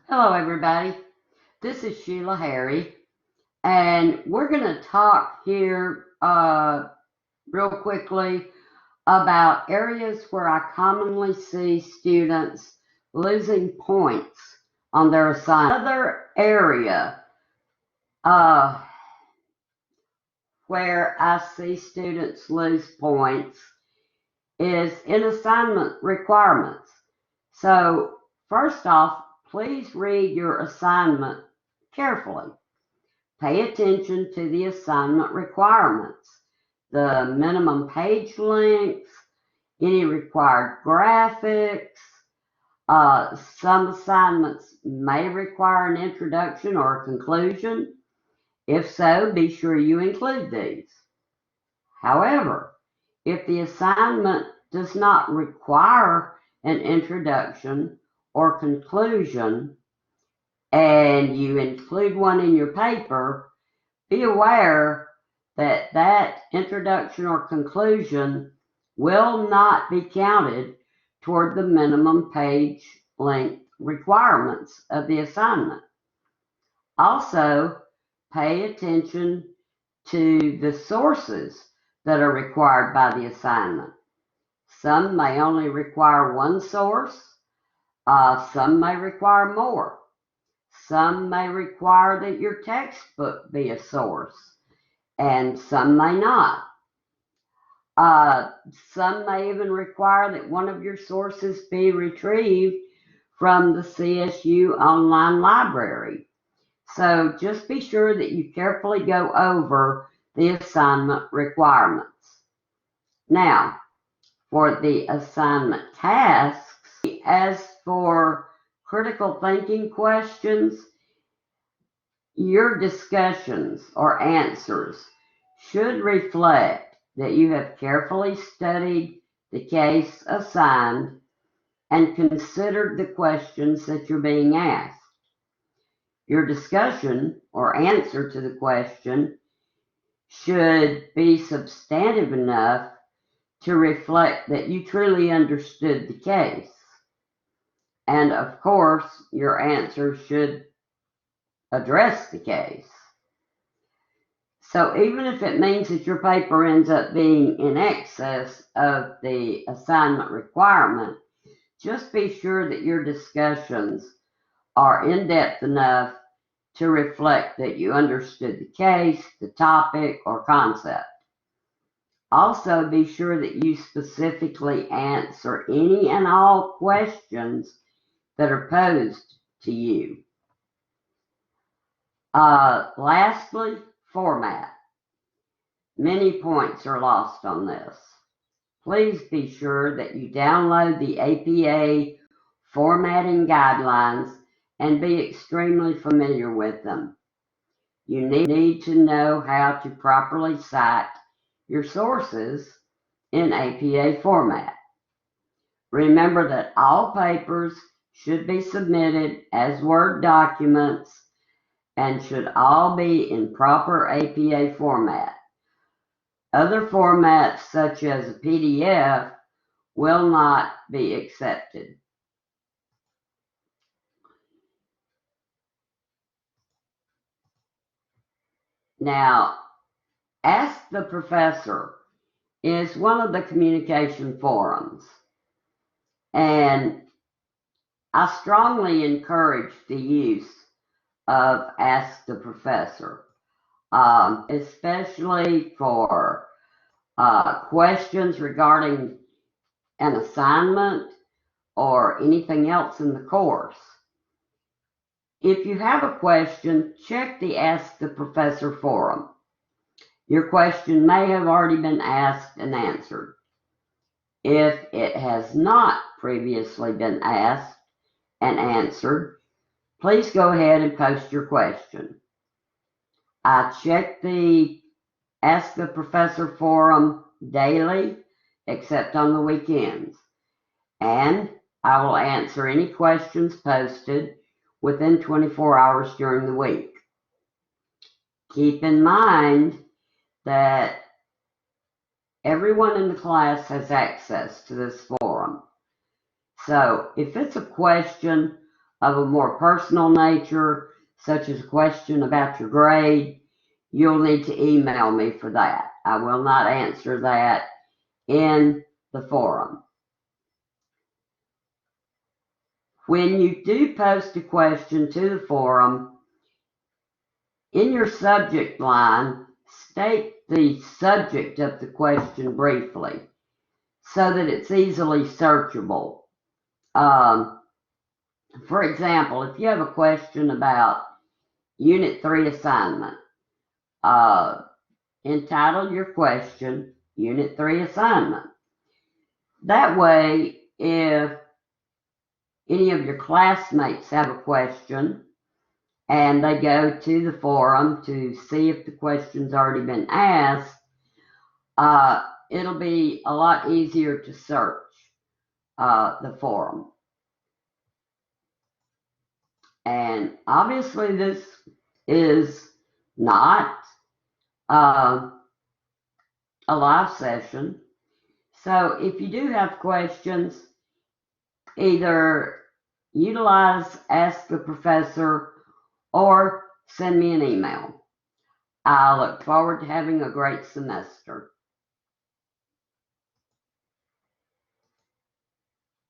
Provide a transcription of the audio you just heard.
Hello, everybody. This is Sheila Harry, and we're going to talk here real quickly about areas where I commonly see students losing points on their assignment. Another area uh, where I see students lose points is in assignment requirements. So, first off, please read your assignment carefully. Pay attention to the assignment requirements, the minimum page lengths, any required graphics. Some assignments may require an introduction or a conclusion. If so, be sure you include these. However, if the assignment does not require an introduction or conclusion and you include one in your paper, be aware that that introduction or conclusion will not be counted toward the minimum page length requirements of the assignment. Also, pay attention to the sources that are required by the assignment. Some may only require one source, some may require more. Some may require that your textbook be a source, and some may not. Some may even require that one of your sources be retrieved from the CSU online library. So just be sure that you carefully go over the assignment requirements. Now, for the assignment tasks, as for critical thinking questions, your discussions or answers should reflect that you have carefully studied the case assigned and considered the questions that you're being asked. Your discussion or answer to the question should be substantive enough to reflect that you truly understood the case. And of course, your answer should address the case. So even if it means that your paper ends up being in excess of the assignment requirement, just be sure that your discussions are in-depth enough to reflect that you understood the case, the topic, or concept. Also, be sure that you specifically answer any and all questions that are posed to you. Lastly, format. Many points are lost on this. Please be sure that you download the APA formatting guidelines and be extremely familiar with them. You need to know how to properly cite your sources in APA format. Remember that all papers should be submitted as Word documents and should all be in proper APA format. Other formats, such as a PDF, will not be accepted. Now, Ask the Professor is one of the communication forums, and I strongly encourage the use of Ask the Professor, especially for questions regarding an assignment or anything else in the course. If you have a question, check the Ask the Professor forum. Your question may have already been asked and answered. If it has not previously been asked and answered, please go ahead and post your question. I check the Ask the Professor forum daily, except on the weekends, and I will answer any questions posted within 24 hours during the week. Keep in mind that everyone in the class has access to this forum. So if it's a question of a more personal nature, such as a question about your grade, you'll need to email me for that. I will not answer that in the forum. When you do post a question to the forum, in your subject line, state the subject of the question briefly so that it's easily searchable. For example, if you have a question about Unit 3 assignment, entitle your question Unit 3 assignment. That way, if any of your classmates have a question and they go to the forum to see if the question's already been asked, it'll be a lot easier to search the forum. And obviously this is not a live session. So if you do have questions, either utilize Ask the Professor or send me an email. I look forward to having a great semester.